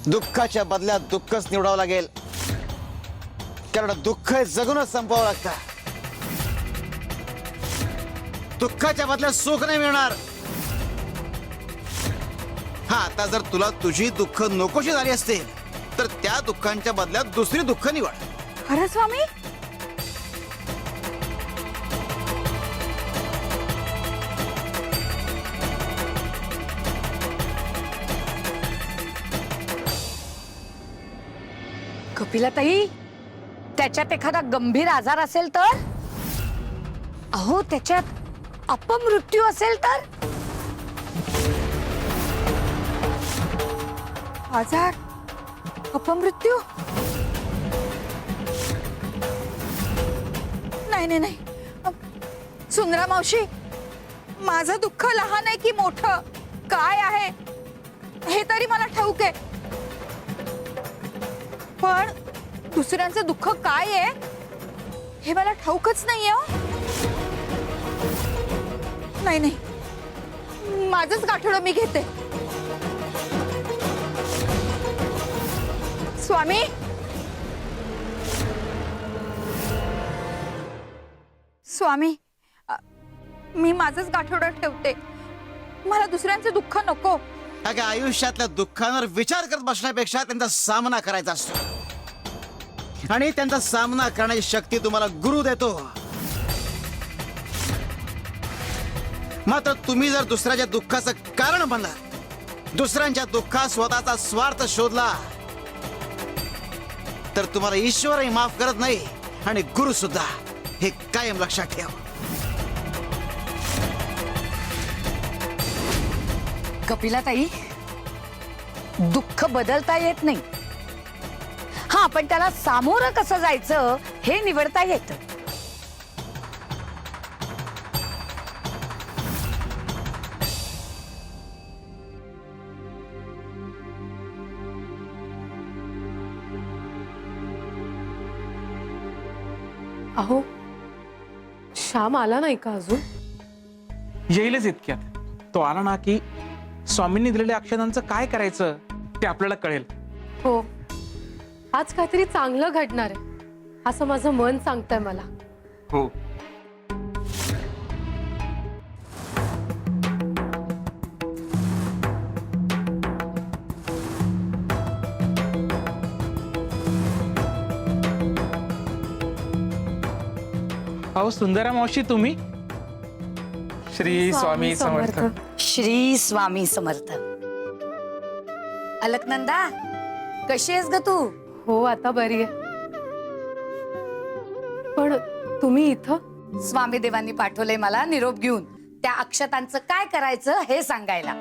दुःखाच्या बदल्यात दुःखच निवडावं लागेल, कारण दुःख हे जगूनच संपवावं लागतं. दुःखाच्या बदल्यात सुख नाही मिळणार. हा, आता जर तुला तुझी दुःख नकोशी झाली असतील तर त्या दुःखांच्या बदल्यात दुसरी दुःख निवड. खरं स्वामी? कपिलाताई, त्याच्यात एखादा गंभीर आजार असेल तर? अहो, त्याच्यात अपमृत्यू असेल तर? आजार, अपमृत्यू? नाही नाही नाही, सुंदरा मावशी, माझं दुःख लहान आहे की मोठं काय आहे हे तरी मला ठाऊक आहे, पण दुसऱ्यांचं दुःख काय आहे हे मला ठाऊकच नाहीये. नाही नाही, माझंच गाठोडं मी घेते. स्वामी, स्वामी, मी माझंच गाठोडं ठेवते. मला दुसऱ्यांचं दुःख नको. अगं, आयुष्यातल्या दुःखांवर विचार करत बसण्यापेक्षा त्यांचा सामना करायचा असतो, आणि त्यांचा सामना करण्याची शक्ती तुम्हाला गुरु देतो. मात्र तुम्ही जर दुसऱ्याच्या दुःखाचं कारण बनला, दुसऱ्यांच्या दुःखात स्वतःचा स्वार्थ शोधला, तर तुम्हाला ईश्वरही माफ करत नाही आणि गुरु सुद्धा. हे कायम लक्षात ठेव. कपिलाताई, दुःख बदलता येत नाही. हा, पण त्याला सामोरं कसं जायचं हे निवडता येतं. अहो, श्याम आला नाही का अजून? येईलच इतक्यात. तो आला ना की स्वामींनी दिलेल्या अक्षतांचं काय करायचं ते आपल्याला कळेल. हो, आज काहीतरी चांगलं घडणार आहे असं माझं मन सांगतंय मला. हो, अहो सुंदरा मावशी, तुम्ही? श्री स्वामी समर्थ. श्री स्वामी समर्थ. अलकनंदा, कशी आहेस ग तू? हो, आता बरी आहे. पण तुम्ही इथं? स्वामी देवांनी पाठवलंय मला निरोप घेऊन त्या अक्षतांचं काय करायचं हे सांगायला.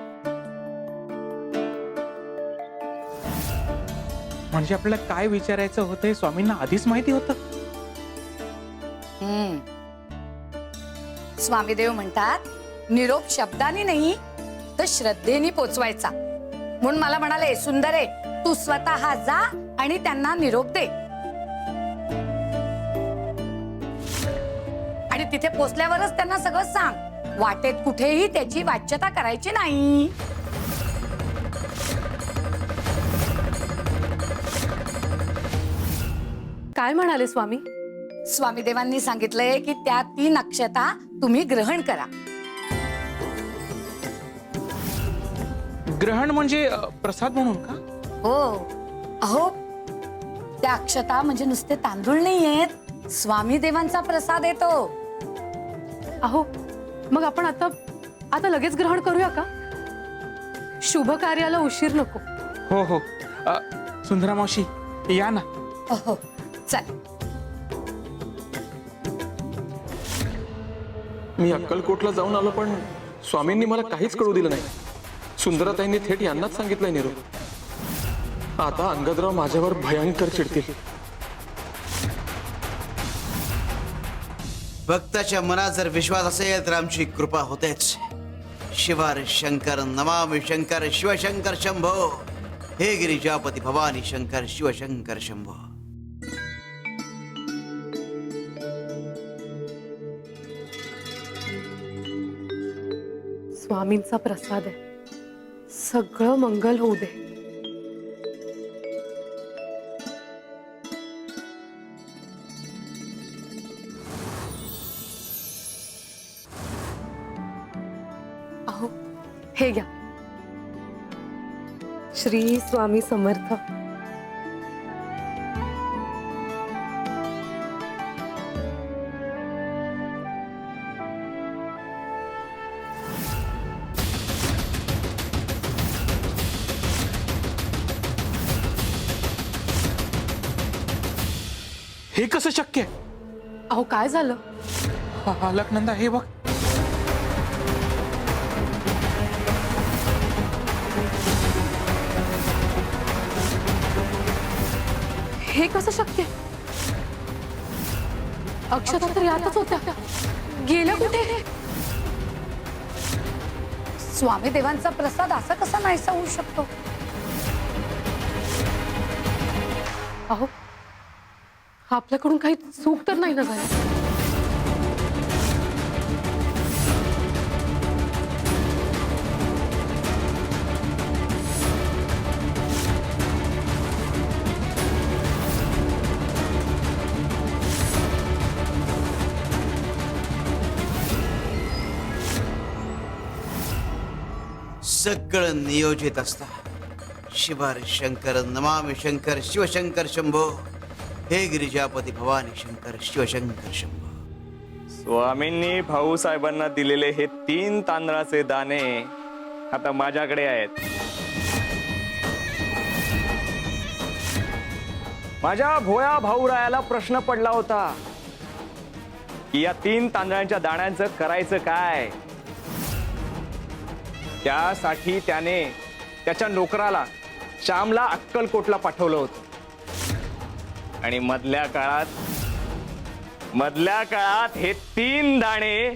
म्हणजे आपल्याला काय विचारायचं होतं हे स्वामींना आधीच माहिती होतं? स्वामी देव म्हणतात, निरोप शब्दाने नाही तर श्रद्धेने पोचवायचा. म्हणून मला म्हणाले, सुंदरे, तू स्वतः जा आणि त्यांना निरोप दे. आणि तिथे पोचल्यावरच त्यांना सगळं सांग. वाटेत कुठेही त्याची वाच्यता करायची नाही. काय म्हणाले स्वामी? स्वामी देवांनी सांगितलंय की त्या 3 अक्षता तुम्ही ग्रहण करा. ग्रहण म्हणजे प्रसाद म्हणून का? हो, अहो, त्या अक्षता म्हणजे नुसते तांदूळ नाहीयेत, स्वामी देवांचा प्रसाद येतो. अहो, मग आपण आता लगेच ग्रहण करूया का? शुभ कार्याला उशीर नको. हो हो, सुंदरा मावशी, या ना. हो, चल. मी अक्कलकोटला जाऊन आलो, पण स्वामींनी मला काहीच कळू दिलं नाही. सुंदराताईंनी थेट यांनाच सांगितलंय निरोप. आता अंगदराव माझ्यावर भयंकर चिडतील. भक्ताच्या मनात जर विश्वास असेल तर आमची कृपा होतेच. शिवार शंकर नमामि शंकर शिवशंकर शंभो. हे गिरिजापती भवानी शंकर शिवशंकर शंभो. स्वामींचा प्रसाद आहे, सगळं मंगल होऊ दे. हे घ्या. श्री स्वामी समर्थ. हे कसं शक्य आहे? अहो काय झालं? अलकनंदा हे बघ. हे कसं शक्य? अक्षता तर यातच होत्या, गेल्या कुठे? स्वामी देवांचा प्रसाद असा कसा नाहीसा होऊ शकतो? अहो आपल्याकडून काही चूक तर नाही ना झाली? सगळं नियोजित असता. शिवार शंकर नमामि शंकर शिवशंकर शंभो. हे गिरिजापती भवानी शंकर शिवशंकर शंभो. स्वामींनी भाऊसाहेबांना दिलेले हे 3 तांदळाचे दाणे आता माझ्याकडे आहेत. माझ्या भोया भाऊरायाला प्रश्न पडला होता की या 3 तांदळांच्या दाण्यांचं करायचं काय. त्यासाठी त्याने त्याच्या नोकराला श्यामला अक्कलकोटला पाठवलं होतं. आणि मधल्या काळात हे 3 दाणे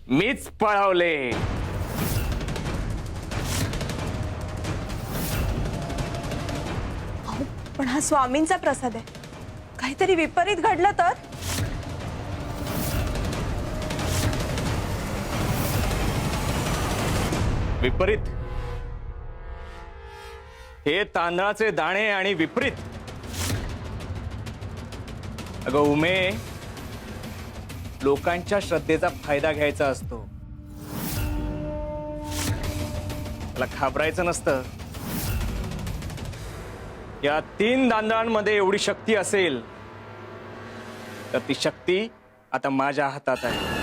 मीच पळवले. पण हा स्वामींचा प्रसाद आहे, काहीतरी विपरीत घडलं तर? विपरीत? हे तांदळाचे दाणे आणि विपरीत? अगं उमे, लोकांच्या श्रद्धेचा फायदा घ्यायचा असतो, त्याला घाबरायचं नसतं. या 3 तांदळांमध्ये एवढी शक्ती असेल तर ती शक्ती आता माझ्या हातात आहे.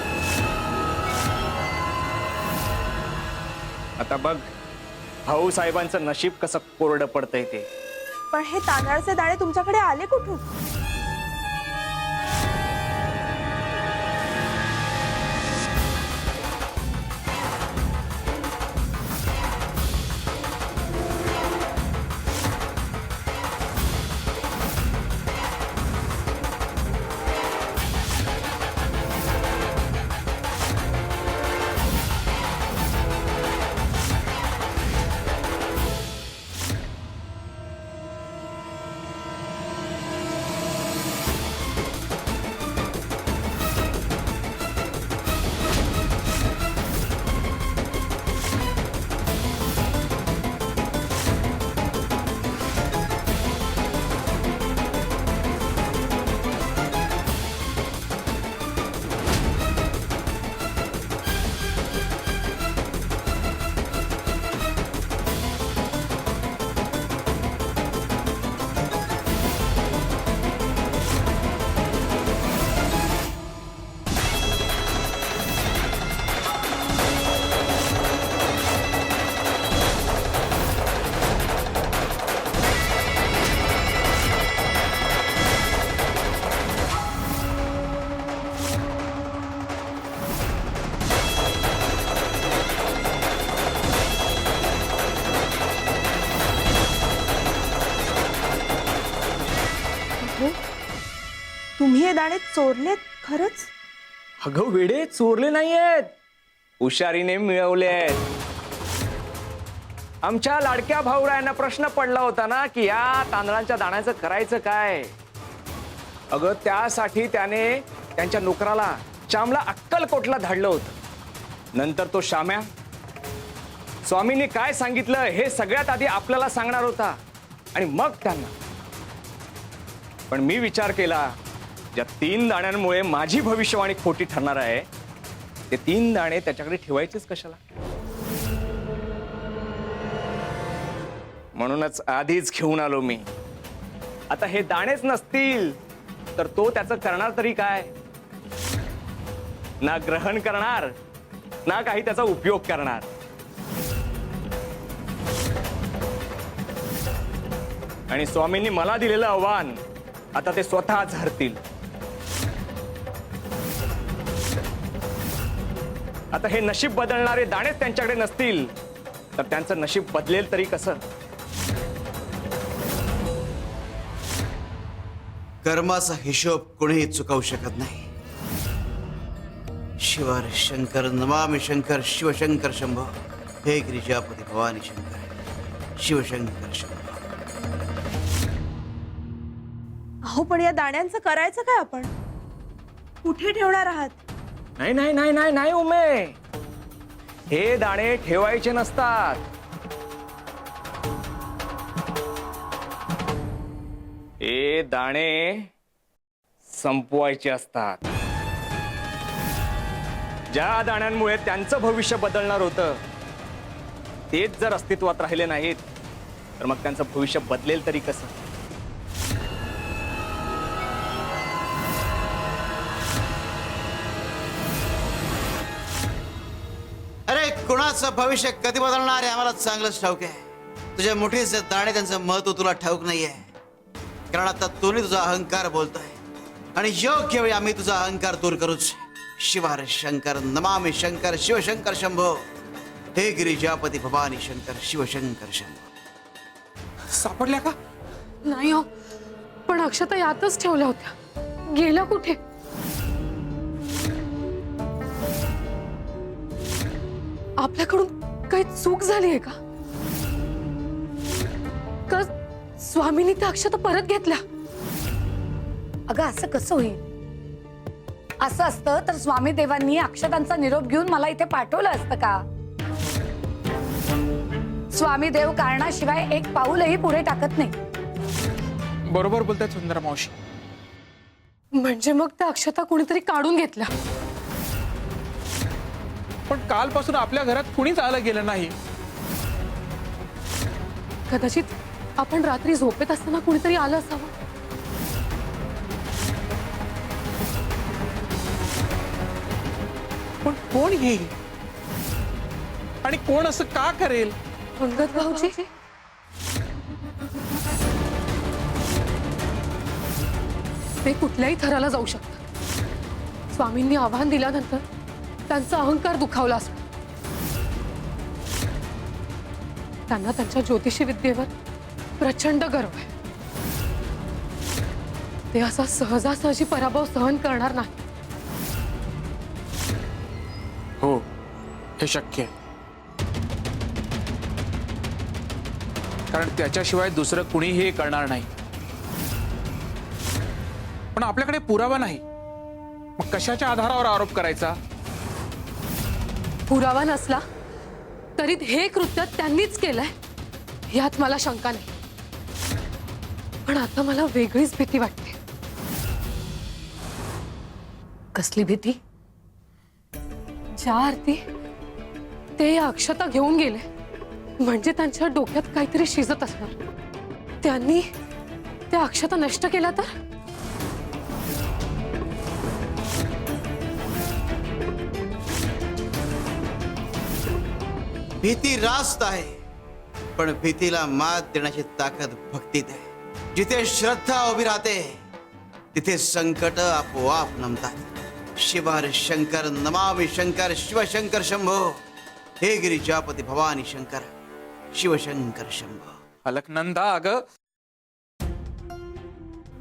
आता बघ भाऊसाहेबांचं नशीब कसं कोरडं पडतंय ते. पण हे तांदळाचे दाणे तुमच्याकडे आले कुठून? तुम्ही हे दाणे चोरलेत खरंच? अगं वेडे, चोरले नाहीयेत, हुशारीने मिळवले आहेत. आमच्या लाडक्या भाऊरायांना प्रश्न पडला होता ना की या तांदळांच्या दाण्याचं करायचं काय. अगं त्यासाठी त्याने त्यांच्या नोकराला श्यामला अक्कलकोटला धाडलं होतं. नंतर तो श्याम्या स्वामींनी काय सांगितलं हे सगळ्यात आधी आपल्याला सांगणार होता आणि मग त्यांना. पण मी विचार केला, ज्या 3 दाण्यांमुळे माझी भविष्यवाणी खोटी ठरणार आहे, ते 3 दाणे त्याच्याकडे ठेवायचेच कशाला. म्हणूनच आधीच घेऊन आलो मी. आता हे दाणेच नसतील तर तो त्याचं करणार तरी काय? ना ग्रहण करणार ना काही त्याचा उपयोग करणार. आणि स्वामींनी मला दिलेलं आव्हान आता ते स्वतः झरतील. आता हे नशीब बदलणारे दाणेच त्यांच्याकडे नसतील तर त्यांचं नशीब बदलेल तरी कसं? कर्माचा हिशोब कोणीही चुकवू शकत नाही. शिवर शंकर नमामि शंकर शिवशंकर शंभो. हे गिरिजापती भवानी शंकर शिवशंकर शंभो. अहो पण या दाण्यांचं करायचं काय आपण? कुठे ठेवणार आहात? नाही नाही नाही नाही नाही उमे, हे दाणे ठेवायचे नसतात. हे दाणे संपवायचे असतात. ज्या दाण्यांमुळे त्यांचं भविष्य बदलणार होतं तेच जर अस्तित्वात राहिले नाहीत तर मग त्यांचं भविष्य बदलेल तरी कसं? अरे कुणाचं भविष्य कधी बदलणार आहे आम्हाला चांगलंच ठाऊक आहे. तुझ्या मुठीचे दाणे त्यांचं महत्व तुला ठाऊक नाहीये. कारण आता तूने तुझा अहंकार बोलतोय आणि योग्य वेळी आम्ही तुझा अहंकार दूर करूच. शिवार शंकर नमामि शंकर शिवशंकर शंभो. हे गिरिजापती भवानी शंकर शिवशंकर शंभो. सापडल्या का? नाही हो, पण अक्षता यातच ठेवल्या होत्या. गेल्या कुठे? आपल्याकडून काही चूक झाली आहे का? का स्वामींनी त्या अक्षता परत घेतल्या? अगं असं कसं होईल? असं असतं तर स्वामी देवांनी अक्षतांचा निरोप घेऊन मला इथे पाठवलं असतं का? स्वामी देव कारणाशिवाय एक पाऊलही पुढे टाकत नाही. बरोबर बोलताय सुंदरा मावशी. म्हणजे मग त्या अक्षता कोणीतरी काढून घेतल्या. पण कालपासून आपल्या घरात कुणीच आलं गेलं नाही. कदाचित आपण रात्री झोपेत असताना कुणीतरी आलं असावं. पण कोण येईल आणि कोण असं का करेल? अंगद भाऊजी, ते कुठल्याही थराला जाऊ शकतात. स्वामींनी आव्हान दिल्यानंतर त्यांचा अहंकार दुखावला असतो. त्यांना त्यांच्या ज्योतिषी विद्येवर प्रचंड गर्व आहे. ते असा सहजासहजी पराभव सहन करणार नाही. हो, हे शक्य आहे. कारण त्याच्याशिवाय दुसरं कुणीही हे करणार नाही. पण आपल्याकडे पुरावा नाही, मग कशाच्या आधारावर आरोप करायचा? पुरावा नसला तरी हे कृत्य त्यांनीच केलंय यात मला शंका नाही. पण आता मला वेगळीच भीती वाटते. कसली भीती? ज्या आरती ते या अक्षता घेऊन गेले म्हणजे त्यांच्या डोक्यात काहीतरी शिजत असणार. त्यांनी त्या अक्षता नष्ट केला तर? भीती रास्त आहे पण भीतीला मात देण्याची ताकद भक्तीत आहे. जिथे श्रद्धा उभी राहते तिथे संकट आपोआप नमतात. शिवार शंकर नमामि शंकर शिवशंकर शंभो. हे गिरिजापती भवानी शंकर शिवशंकर शंभो. अलकनंदा, अग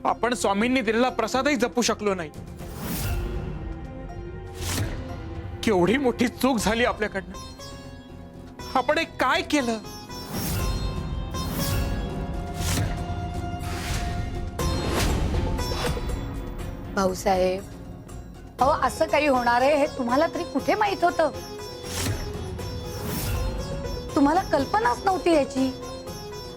आपण स्वामींनी दिलेला प्रसादही जपू शकलो नाही. केवढी मोठी चूक झाली आपल्याकडनं. आपण हे काय केलं? भाऊसाहेब, अहो असं काही होणार आहे हे तुम्हाला तरी कुठे माहित होतं? तुम्हाला कल्पनाच नव्हती याची.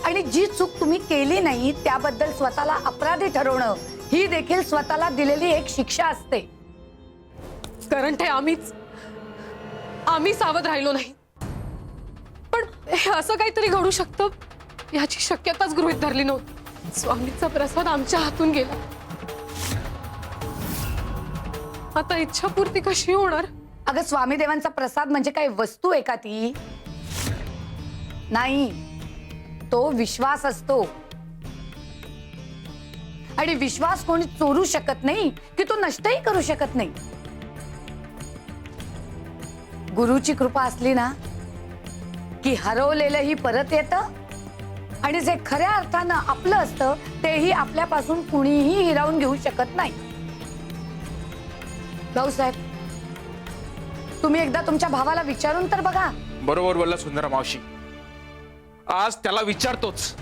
आणि जी चूक तुम्ही केली नाही त्याबद्दल स्वतःला अपराधी ठरवणं ही देखील स्वतःला दिलेली एक शिक्षा असते. कारण ते आम्ही सावध राहिलो नाही. पण हे असं काहीतरी घडू शकतं याची शक्यताच गृहीत धरली नव्हती. स्वामींचा प्रसाद आमच्या हातून गेला. आता इच्छापूर्ती कशी होणार? अगं स्वामी देवांचा प्रसाद म्हणजे काय वस्तू आहे का ती? नाही, तो विश्वास असतो. आणि विश्वास कोणी चोरू शकत नाही की तो नष्टही करू शकत नाही. गुरुची कृपा असली ना की हरवलेलंही परत येतं आणि जे खऱ्या अर्थानं आपलं असतं तेही आपल्यापासून कुणीही हिरावून घेऊ शकत नाही. भाऊसाहेब, तुम्ही एकदा तुमच्या भावाला विचारून तर बघा. बरोबर बोलला सुंदरा मावशी. आज त्याला विचारतोच.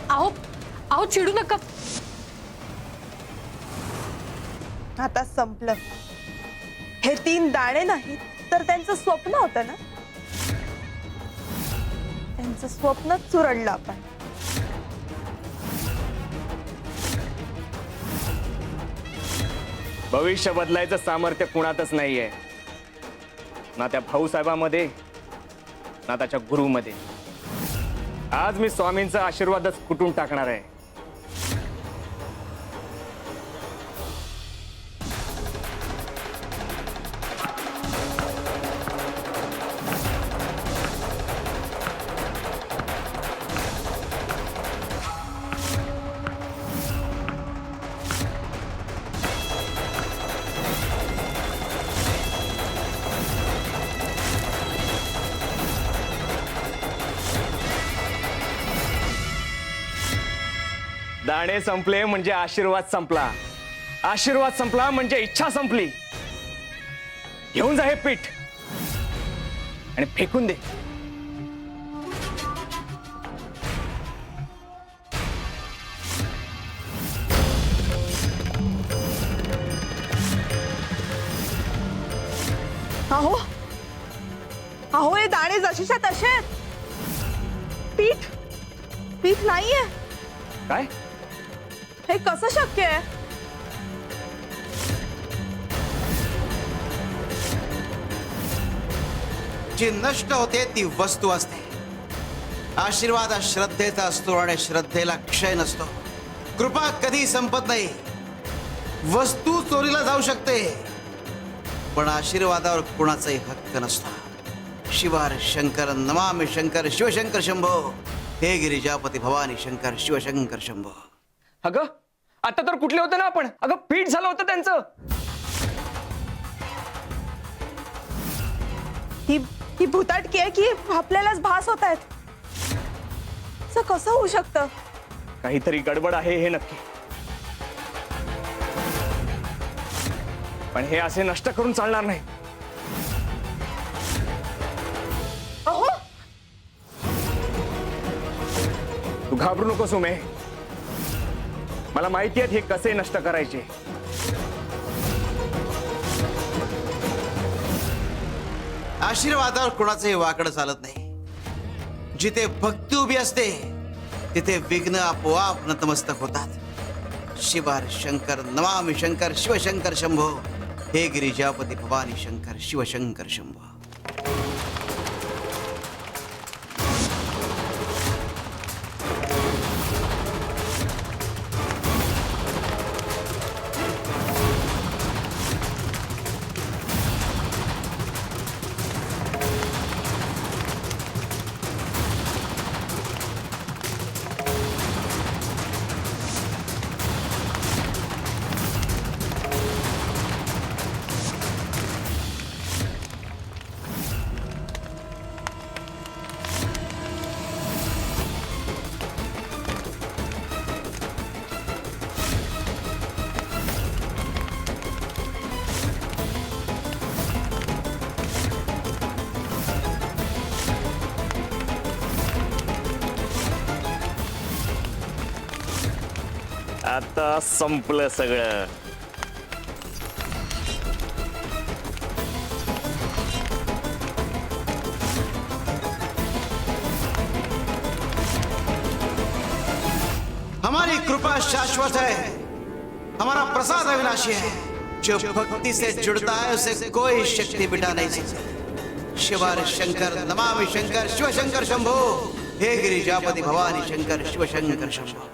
अहो अहो चिडू नका. आता संपलं. हे 3 दाणे नाहीत तर त्यांचं स्वप्न होतं ना. त्यांचं स्वप्नच चुरडलं आपण. भविष्य बदलायचं सामर्थ्य कुणातच नाहीये, ना त्या भाऊसाहेबामध्ये ना त्याच्या गुरुमध्ये. आज मी स्वामींचा आशीर्वादच कुटून टाकणार आहे. दाणे संपले म्हणजे आशीर्वाद संपला. आशीर्वाद संपला म्हणजे इच्छा संपली. घेऊन जा हे पीठ आणि फेकून दे. अहो अहो हे दाणे जशीच्या तसे आहेत. पीठ पीठ नाहीये. काय? हे कसं शक्य आहे? जी नष्ट होते ती वस्तू असते. आशीर्वाद हा श्रद्धेचा असतो आणि श्रद्धेला क्षय नसतो. कृपा कधी संपत नाही. वस्तू चोरीला जाऊ शकते पण आशीर्वादावर कुणाचाही हक्क नसतो. शिवार शंकर नमामि शंकर शिवशंकर शंभो. हे गिरिजापती भवानी शंकर शिवशंकर शंभो. अगं आता तर कुठले होते ना आपण? अगं पीठ झालं होतं त्यांचं. ही भूताटकी आहे की आपल्यालाच भास होत आहेत. असं कसं होऊ शकतं? काहीतरी गडबड आहे हे नक्की. पण हे असे नष्ट करून चालणार नाही. अहो तू घाबरू नकोस उमे. मला माहिती आहे हे कसे नष्ट करायचे. आशीर्वादावर कुणाचंही वाकडं चालत नाही. जिथे भक्ती उभी असते तिथे विघ्न आपोआप नतमस्तक होतात. शिवार शंकर नमामि शंकर शिवशंकर शंभो. हे गिरिजापती भवानी शंकर शिवशंकर शंभो. आता संपलं सगळं. हमारी कृपा शाश्वत है. हमारा प्रसाद अविनाशी है. जो भक्ति से जुड़ता है उसे कोई शक्ति मिटा नहीं सकती. शिवार शंकर नमामि शंकर शिवशंकर शंभो हे गिरिजापति भवानी शंकर शिवशंकर शंभो.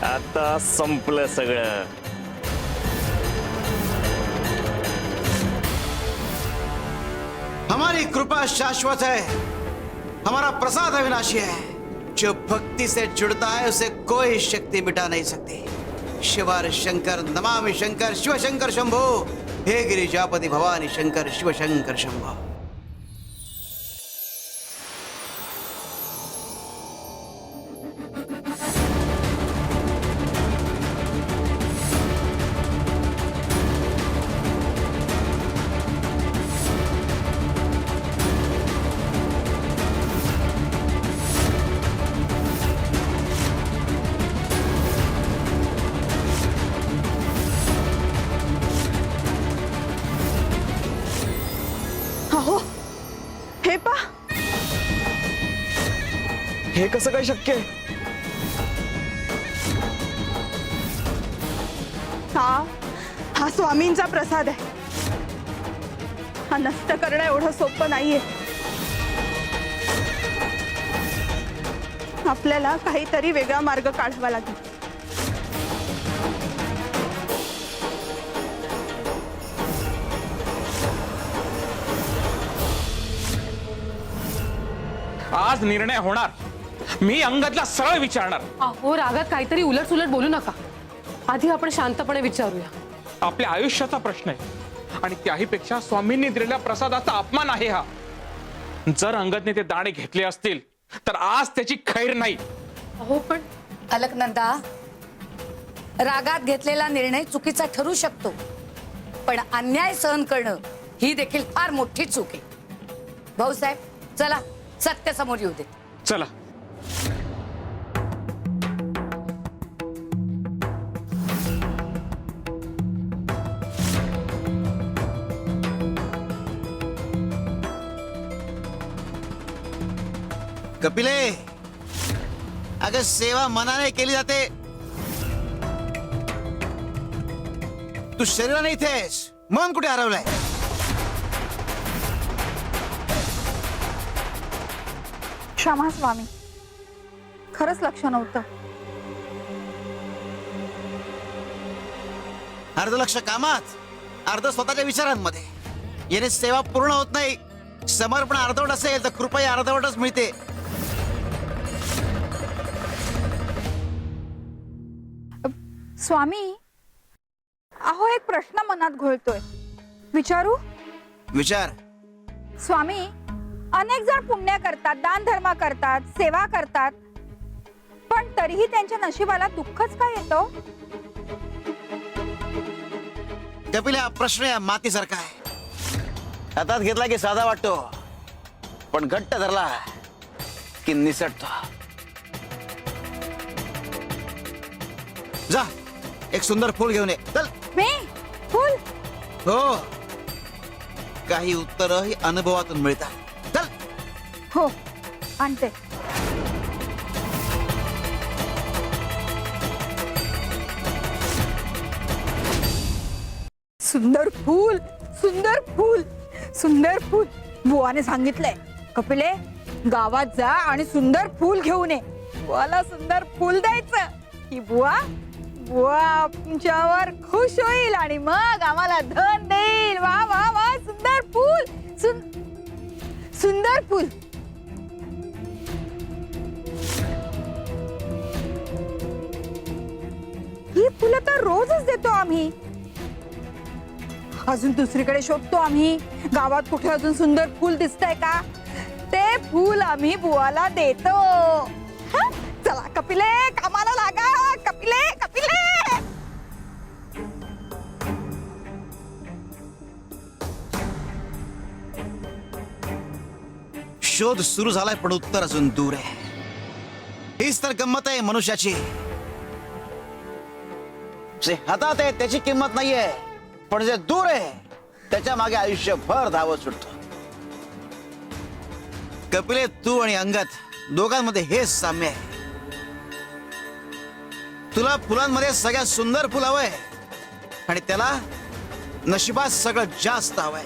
आता संपलं सगळं. हमारी कृपा शाश्वत है, हमारा प्रसाद अविनाशी है. जो भक्ति से जुड़ता है उसे कोई शक्ति मिटा नहीं सकती. शिवार शंकर नमामि शंकर शिवशंकर शंभो हे गिरिजापति भवानी शंकर शिवशंकर शंभो. अहो हे पा, हे कसं काय शक्य आहे? हा स्वामींचा प्रसाद आहे. हा नष्ट करणं एवढं सोपं नाहीये. आपल्याला काहीतरी वेगळा मार्ग काढावा लागेल. आज निर्णय होणार. मी अंगदला सरळ विचारणार. अहो रागात काहीतरी उलट सुलट बोलू नका. आधी आपण शांतपणे विचारूया. आपल्या आयुष्याचा प्रश्न आहे आणि त्याही पेक्षा स्वामींनी दिलेल्या प्रसादाचा अपमान आहे हा. जर अंगदने ते दाणे घेतले असतील तर आज त्याची खैर नाही. अहो पण अलकनंदा, रागात घेतलेला निर्णय चुकीचा ठरू शकतो, पण अन्याय सहन करणं ही देखील फार मोठी चूक आहे. भाऊसाहेब चला, सत्य समोर येऊ दे. चला. कपिले, अगं सेवा मनाने केली जाते. तू शरीराने इथेस, मन कुठे हरवलंय? क्षमा स्वामी, खरंच लक्ष नव्हतं. अर्ध लक्ष कामात, अर्ध स्वतःच्या विचारांमध्ये. याने सेवा पूर्ण होत नाही. समर्पण अर्धवट असेल तर कृपया अर्धवटच मिळते. स्वामी, अहो एक प्रश्न मनात घोळतोय, विचारू? विचार. स्वामी, अनेक जण पुण्य करतात, दान धर्म करतात, सेवा करतात, पण तरीही त्यांच्या नशिबाला दुःखच का येतो? कपिल, हा प्रश्न या मातीसारखा आहे. हातात घेतला की साधा वाटतो, पण घट्ट धरला की निसटतो. जा, एक सुंदर फूल घेऊन ये. चल. मी फुल? हो, काही उत्तर ही अनुभवातून मिळतात. चल. हो, आणते. सुंदर फूल, सुंदर फूल, सुंदर फूल. बुवाने सांगितलंय, कपिले गावात जा आणि सुंदर फूल घेऊन ये. बुवाला सुंदर फूल द्यायचं. ही बुवा बुवा आमच्यावर खुश होईल आणि मग आम्हाला धन देईल. वा वा वा, सुंदर फूल, सुंदर फूल. ही फुलं तर रोजच देतो आम्ही. अजून दुसरीकडे शोधतो आम्ही. गावात कुठे अजून सुंदर फूल दिसतंय का? ते फूल आम्ही बुवाला देतो. हं? चला कपिले, कामाला लागा. कपिले, कपिले. शोध सुरू झालाय पण उत्तर अजून दूर आहे. हीच तर गंमत आहे मनुष्याची. जे हातात आहे त्याची किंमत नाहीये, पण जे दूर आहे त्याच्या मागे आयुष्यभर धावत सुटतो. कपिले, तू आणि अंगद दोघांमध्ये हेच साम्य आहे. तुला फुलांमध्ये सगळ्यात सुंदर फुल हवंय आणि त्याला नशिबात सगळं जास्त हवंय.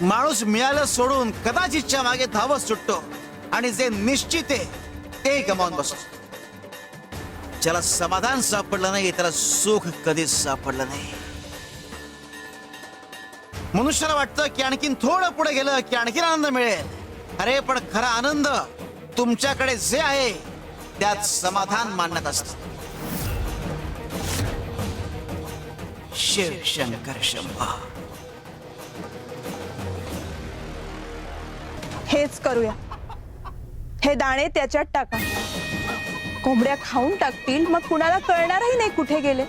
माणूस मिळालं सोडून कदाचितच्या मागे धावत सुटतो आणि जे निश्चित आहे ते गमावून बसतो. ज्याला समाधान सापडलं नाही त्याला सुख कधीच सापडलं नाही. मनुष्याला वाटतं की आणखीन थोडं पुढे गेलं की आणखीन आनंद मिळेल. अरे पण खरा आनंद तुमच्याकडे जे आहे त्यात समाधान मानत असत. शिव शंकर शंभो. हेच करूया. हे दाणे त्याच्यात टाका. कोंबड्या खाऊन टाकतील, मग कुणाला कळणारही नाही कुठे गेले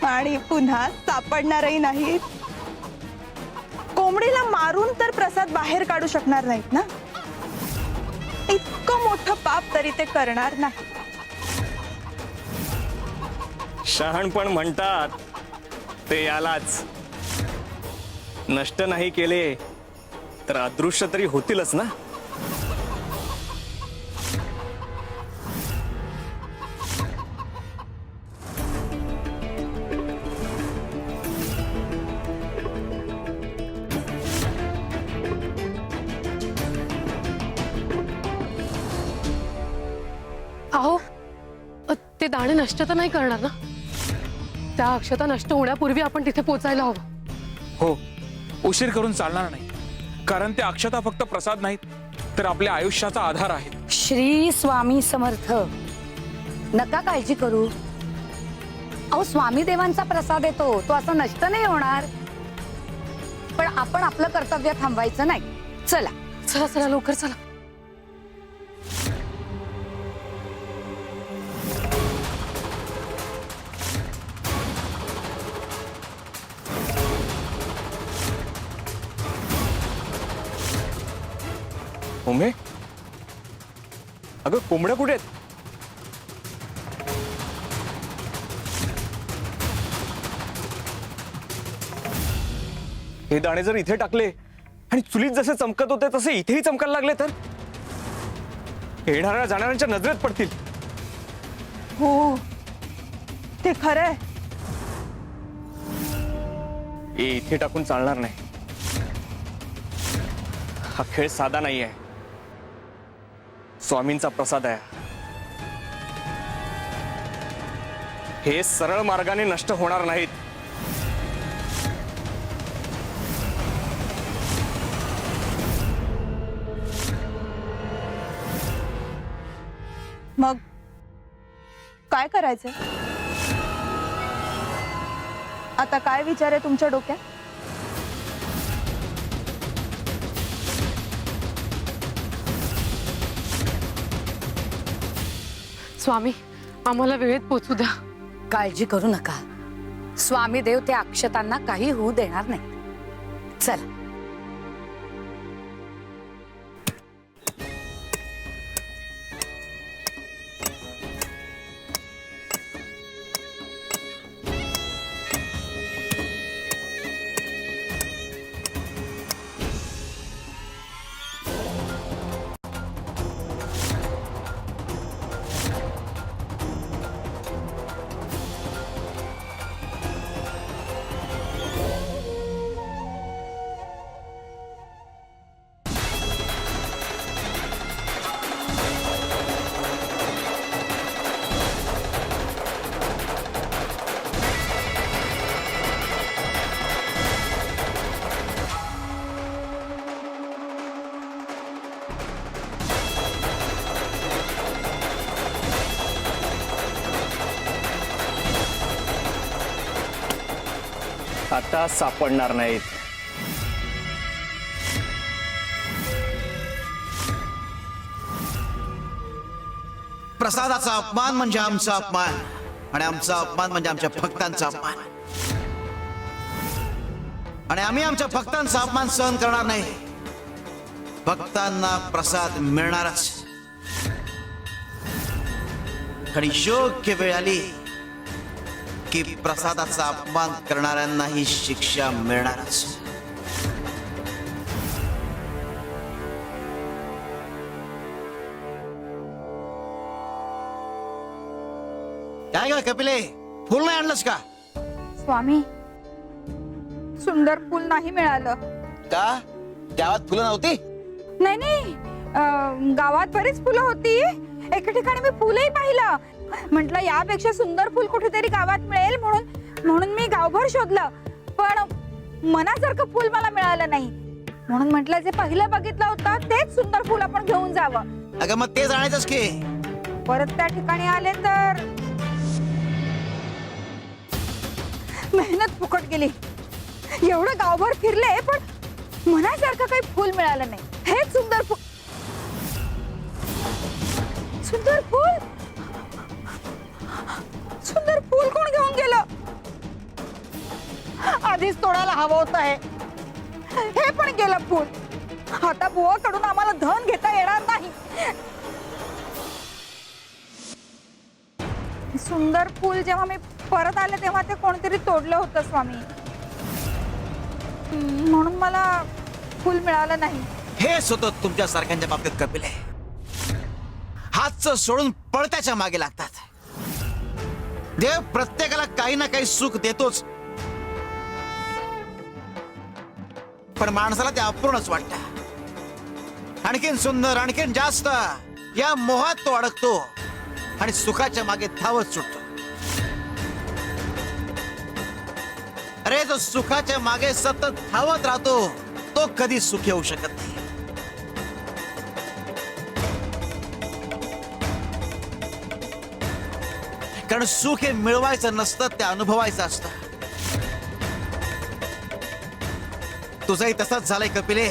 आणि पुन्हा सापडणारही नाहीत. कोंबडीला मारून तर प्रसाद बाहेर काढू शकणार नाहीत ना. इतकं मोठं पाप तरी ते करणार नाही. शहाणपण म्हणतात ते यालाच. नष्ट नाही केले तर अदृश्य तरी होतीलच ना. अहो, ते दाणे नष्ट तर नाही करणार ना? त्या अक्षता नष्ट होण्यापूर्वी आपण तिथे पोचायला हवं. हो, उशीर करून चालणार नाही. कारण ते अक्षता फक्त प्रसाद नाहीत तर आपल्या आयुष्याचा आधार आहेत. श्री स्वामी समर्थ. नका काळजी करू. अहो, स्वामी देवांचा प्रसाद येतो, तो असं नष्ट नाही होणार. पण आपण आपलं कर्तव्य थांबवायचं नाही. चला चला चला, लवकर चला. उमे, अगं कोंबड्या कुठे आहेत? हे दाणे जर इथे टाकले आणि चुलीत जसे चमकत होते तसे इथेही चमकायला लागले तर येणाऱ्या जाणाऱ्यांच्या नजरेत पडतील. हो, ते खरंय. हे इथे टाकून चालणार नाही. हा खेळ साधा नाहीये. स्वामींचा प्रसाद आहे. हे सरळ मार्गाने नष्ट होणार नाहीत. मग काय करायचं आता? काय विचार आहे तुमच्या डोक्यात? स्वामी, आम्हाला वेळेत पोचू द्या. काळजी करू नका. स्वामी देव त्या अक्षतांना काही होऊ देणार नाही. चला. आता सापडणार नाहीत. प्रसादाचा अपमान म्हणजे आमचा अपमान, आणि आमचा अपमान म्हणजे आमच्या भक्तांचा अपमान, आणि आम्ही आमच्या भक्तांचा अपमान सहन करणार नाही. भक्तांना प्रसाद मिळणारच, आणि योग्य वेळ आली की प्रसादाचा अपमान करणाऱ्यांनाही शिक्षा मिळणारच. काय ग कपिले, फुल नाही आणलंस का? स्वामी, सुंदर फूल नाही मिळालं. का गावात फुलं नव्हती? नाही नाही, गावात बरीच फुलं होती. एका ठिकाणी मी फुलही पाहिलं. म्हटलं यापेक्षा सुंदर फुल कुठेतरी गावात मिळेल म्हणून मी गावभर शोधलं, पण मनासारखं फुल मला मिळालं नाही. म्हणून म्हटलं जे पहिलं बघितलं होतं तेच सुंदर फुल आपण घेऊन जावं. अगं मग तेच आणायचंच की. परत त्या ठिकाणी आले तर मेहनत फुकट गेली. एवढं गावभर फिरले पण मनासारखं काही फुल मिळालं नाही. हेच सुंदर फुल. सुंदर फुल, सुंदर फुल कोण घेऊन गेलं? आधीच तोडायला हवं होतं हे पण गेलं फुल. आता बुवाकडून आम्हाला धन घेता येणार नाही. सुंदर फुल जेव्हा मी परत आले तेव्हा ते कोणतरी तोडलं होतं स्वामी, म्हणून मला फुल मिळालं नाही. हेच होतं तुमच्या सारख्यांच्या बाबतीत कपिले. हातचं सोडून पळत्याच्या मागे लागतात. देव प्रत्येकाला काही ना काही सुख देतोच, पण माणसाला ते अपूर्णच वाटतं. आणखीन सुंदर, आणखीन जास्त, या मोहात तो अडकतो आणि सुखाच्या मागे धावत सुटतो. अरे तो सुखाच्या मागे सतत धावत राहतो, तो कधी सुखी होऊ शकत नाही. कारण सुख हे मिळवायचं नसतं, ते अनुभवायचं असतं. तुझंही तसंच झालंय कपिले,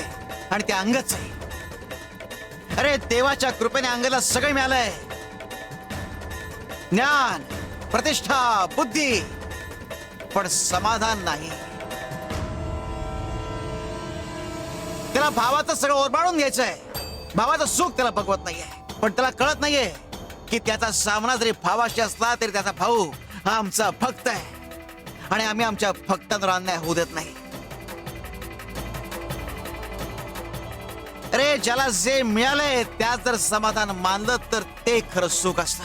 आणि ते अंगच आहे. अरे देवाच्या कृपेने अंगाला सगळं मिळालंय. ज्ञान, प्रतिष्ठा, बुद्धी, पण समाधान नाही. त्याला भावाचं सगळं ओरबाडून घ्यायचंय. भावाचं सुख त्याला बघवत नाहीये, पण त्याला कळत नाहीये की त्याचा सामना जरी भावाशी असला तरी त्याचा भाऊ हा आमचा भक्त आहे, आणि आम्ही आमच्या भक्तांवर अन्याय होऊ देत नाही. अरे ज्याला जे मिळालंय त्यात जर समाधान मानलं तर ते खरं सुख असतं.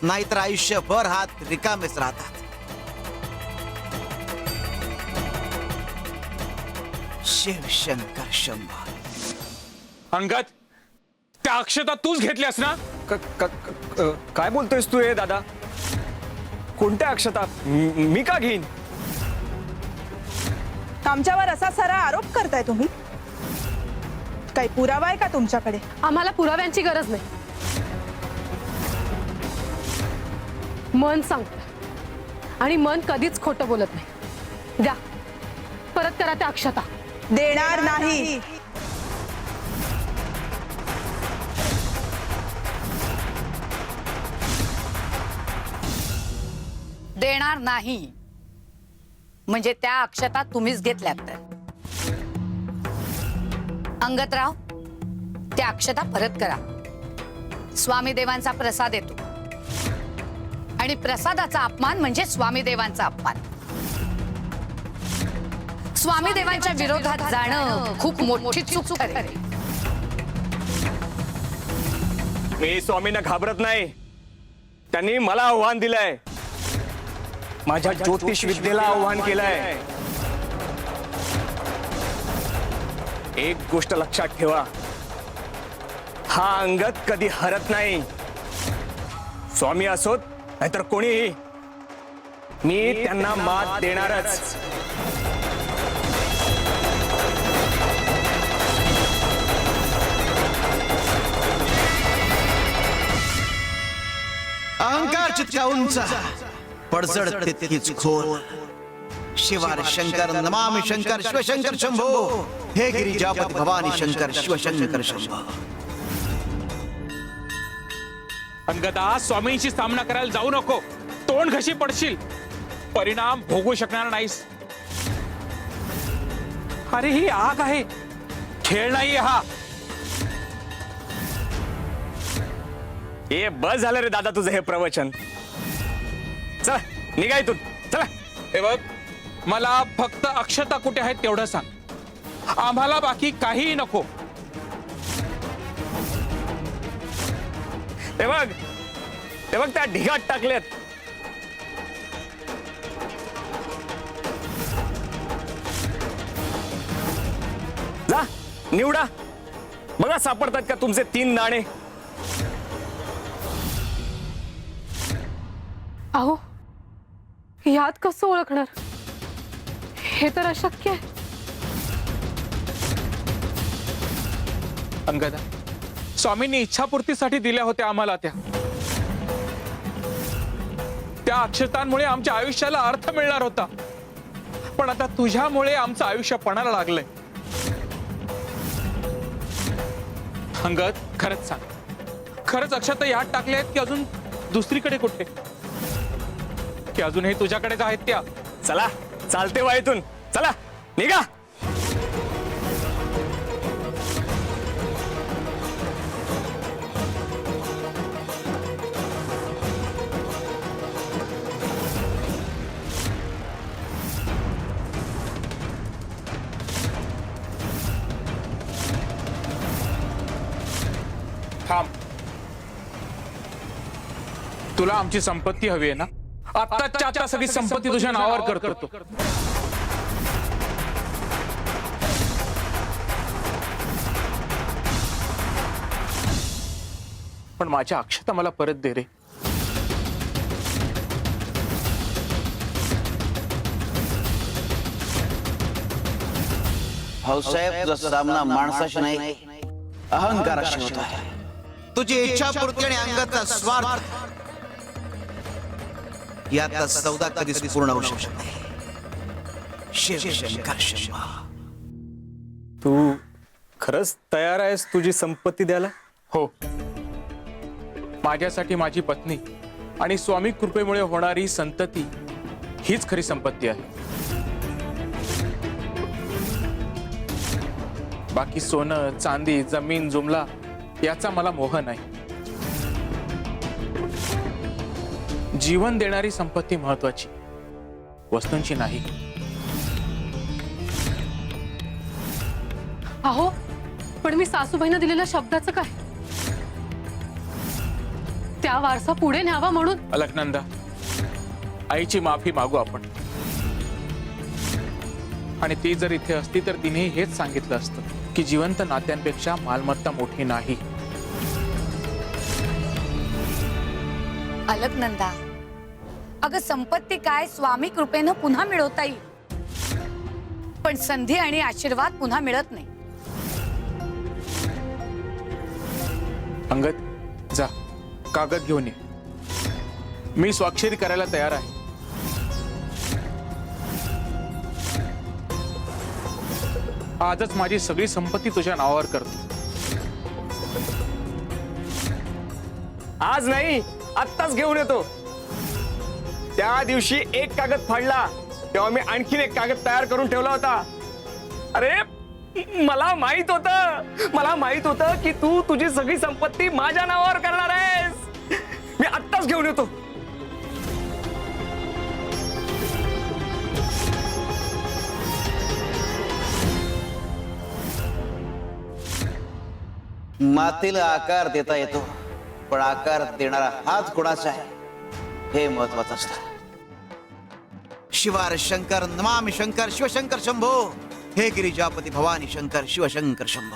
नाहीतर आयुष्यभर हात रिकामेच राहतात. शिव शंकर शंभर. अंगद, त्या अक्षता तूच घेतल्यास ना? काय बोलतोयस तू हे दादा? कोणत्या अक्षता? मी का घेईन? आमच्यावर असा सारा आरोप करताय तुम्ही. काही पुरावा आहे का तुमच्याकडे? आम्हाला पुराव्यांची गरज नाही. मन सांगत आणि मन कधीच खोटं बोलत नाही. द्या, परत करा त्या अक्षता. देणार नाही. देणार नाही म्हणजे त्या अक्षता तुम्हीच घेतल्यात तर. अंगतराव, त्या अक्षता परत करा. स्वामी देवांचा प्रसाद येतो, आणि प्रसादाचा अपमान म्हणजे स्वामी देवांचा अपमान. स्वामी देवांच्या विरोधात जाणं खूप मोठी चूक ठरेल. मी स्वामींना घाबरत नाही. त्यांनी मला आव्हान दिलंय. माझ्या ज्योतिष विद्येला आव्हान केलंय. एक गोष्ट लक्षात ठेवा, हा अंगद कधी हरत नाही. स्वामी असोत नाहीतर कोणीही, मी त्यांना मात देणारच. अहंकार जितका उंच, पडझड तितकीच खोल. शिवार शंकर नमामि शंकर शिवशंकर शंभो हे गिरिजापति भवानी शंकर शिवशंकर शंभो. अंगदा, स्वामींशी सामना करायला जाऊ नको. तोंड घशी पडशील, परिणाम भोगू शकणार नाहीस. अरे ही आग आहे, खेळ नाहीये हा. ए बस झालं रे दादा तुझं हे प्रवचन. चला निघा इथून, चला. हे बघ, मला फक्त अक्षता कुठे आहेत तेवढं सांग. आम्हाला बाकी काहीही नको. ते बघ त्या ढिगात टाकलेत. जा निवडा, बघा सापडतात का तुमचे 3 नाणे. अहो, यात कसं ओळखणार? हे तर अशक्य आहे. अंगदा, स्वामींनी इच्छापूर्तीसाठी दिल्या होत्या आम्हाला त्या अक्षतांमुळे आमच्या आयुष्याला अर्थ मिळणार होता. पण आता तुझ्यामुळे आमचं आयुष्य पणाला लागलंय. अंगद, खरंच सांग, खरंच अक्षता यात टाकल्या आहेत की अजून दुसरीकडे कुठे, की अजूनही तुझ्याकडेच आहेत त्या? चला चालते वा इथून, चला निघा. थांब. तुला आमची संपत्ती हवी आहे ना? आत्ताच्या आता सगळी संपत्ती तुझ्या नावावर करतो. पण माझ्या अक्षता मला परत दे रे. भाऊसाहेब, तुझा सामना माणसाशी नाही, अहंकाराशी होत आहे. तुझी इच्छापूर्ती आणि अंगाचा स्वार्थ यातला सौदा कधीच पूर्ण होऊ शकत नाही. शिवशंकर शंभो. तू खरंच तयार आहेस तुझी संपत्ती द्यायला? हो, माझ्यासाठी माझी पत्नी आणि स्वामी कृपेमुळे होणारी संतती हीच खरी संपत्ती आहे. बाकी सोनं, चांदी, जमीन, जुमला याचा मला मोह नाही. जीवन देणारी संपत्ती महत्वाची, वस्तूंची नाही. अहो, पण मी सासूबाईंना दिलेल्या शब्दाचं काय? त्या वारसा पुढे न्यावा म्हणून. अलकनंदा, आईची माफी मागू आपण. आणि ती जर इथे असती तर तिने हेच सांगितलं असतं की जिवंत नात्यांपेक्षा मालमत्ता मोठी नाही. अलकनंदा, अगं संपत्ती काय स्वामी कृपेनं पुन्हा मिळवता येईल, पण संधी आणि आशीर्वाद पुन्हा मिळत नाही. अंगद, जा कागद घेऊन ये. मी स्वाक्षरी करायला तयार आहे. आजच माझी सगळी संपत्ती तुझ्या नावावर करतो. आज नाही, आत्ताच घेऊन येतो. त्या दिवशी एक कागद फाडला तेव्हा मी आणखीन एक कागद तयार करून ठेवला होता. अरे मला माहित होतं की तू तुझी सगळी संपत्ती माझ्या नावावर करणार आहेस. मी आत्ताच घेऊन येतो. मातीला आकार देता येतो, पण आकार देणारा हात कोणाचा आहे हे महत्वाचं असतं. शिवार शंकर नमामि शंकर शिवशंकर शंभो हे गिरिजापति भवानी शंकर शिवशंकर शंभो.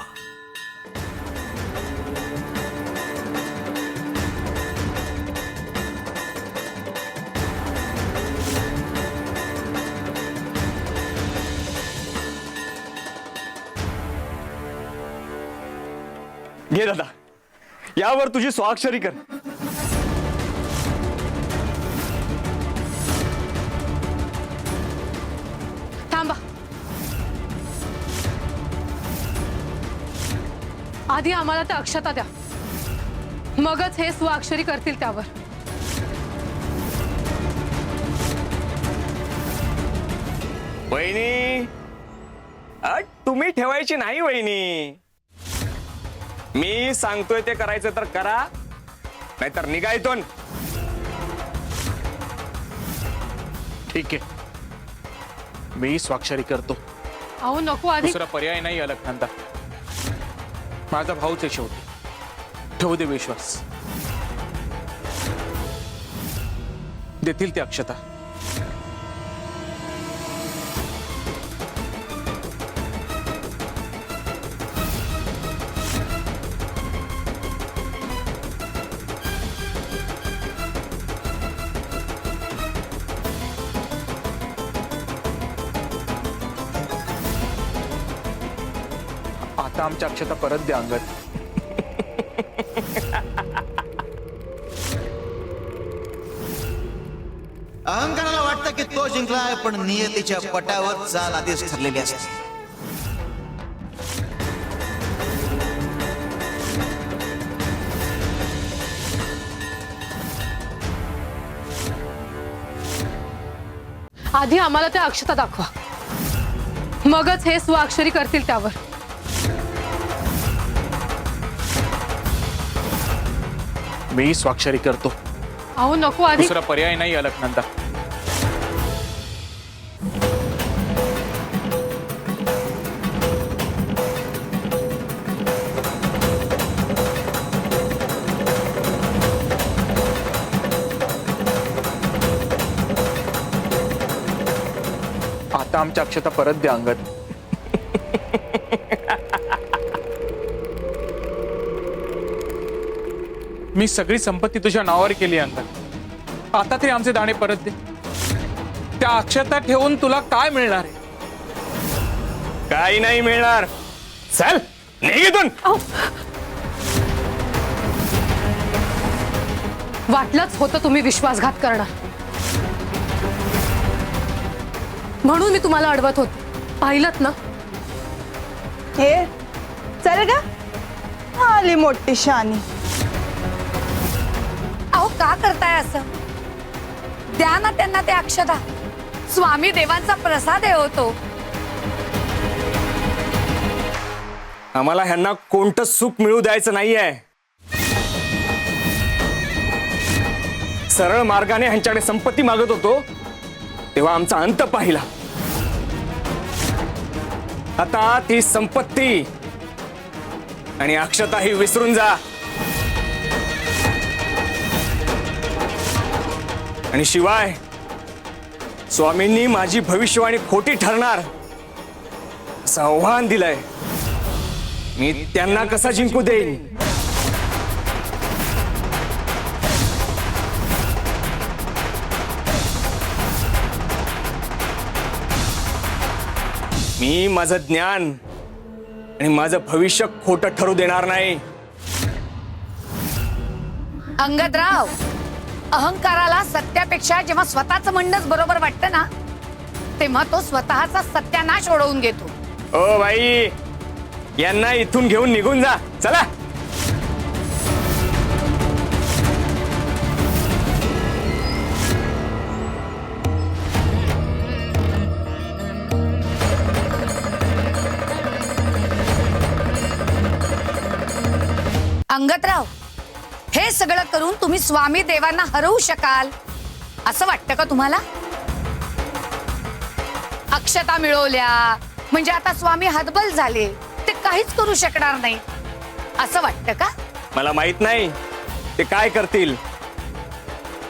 घे दादा, यावर तुझी स्वाक्षरी कर. आधी आम्हाला त्या अक्षता द्या, मगच हे स्वाक्षरी करतील त्यावर. वहिनी, तुम्ही ठेवायची नाही वहिनी. मी सांगतोय ते करायचं तर करा, नाहीतर निघा इथून. ठीक आहे, मी स्वाक्षरी करतो. अहो नको, आधी दुसरा पर्याय नाही अलकनंदा. माझा भाऊच आहे शेवटी. ठेवू दे विश्वास. देतील ते अक्षता. आता आमच्या अक्षता परत द्या अंगद. अहंकाराला वाटतं की तो जिंकलाय, पण नियतीच्या पटावर चाल आधीच ठरलेली असते. आधी आम्हाला त्या अक्षता दाखवा, मगच हे स्वाक्षरी करतील त्यावर. मी स्वाक्षरी करतो. अहो नको, आधी दुसरा पर्याय नाही अलकनंदा. आता आमच्या अक्षता परत द्या अंगद. मी सगळी संपत्ती तुझ्या नावावर केली अंगद. आता तरी आमचे दाणे परत दे. त्या अक्षता ठेवून तुला काय मिळणार आहे? काही नाही मिळणार. चल निघ इथून. वाटलंच होतं तुम्ही विश्वासघात करणार, म्हणून मी तुम्हाला अडवत होते. पाहिलत ना? हे चल ग, आली मोठी शानी. अहो का करताय असं? द्या ना त्यांना ते अक्षता. स्वामी देवांचा प्रसाद आहे होतो. आम्हाला ह्यांना कोणतं सुख मिळू द्यायचं नाहीये. सरळ मार्गाने ह्यांच्याकडे संपत्ती मागत होतो तेव्हा आमचा अंत पाहिला. आता ती संपत्ती आणि अक्षता ही विसरून जा. आणि शिवाय स्वामींनी माझी भविष्यवाणी खोटी ठरणार असं आव्हान दिलंय. मी त्यांना कसा जिंकू देईन? मी माझं ज्ञान आणि माझं भविष्य खोटं ठरू देणार नाही. अंगदराव, अहंकाराला सत्यापेक्षा जेव्हा स्वतःच म्हणणंच बरोबर वाटतं ना, तेव्हा तो स्वतःचा सत्यानाश ओढवून घेतो. ओ बाई, यांना इथून घेऊन निघून जा. चला. अंगदराव, हे सगळं करून तुम्ही स्वामी देवांना हरवू शकाल असं वाटतं का तुम्हाला? अक्षता मिळवल्या म्हणजे आता स्वामी हतबल झाले, ते काहीच करू शकणार नाही असं वाटतं का? मला माहित नाही ते काय करतील,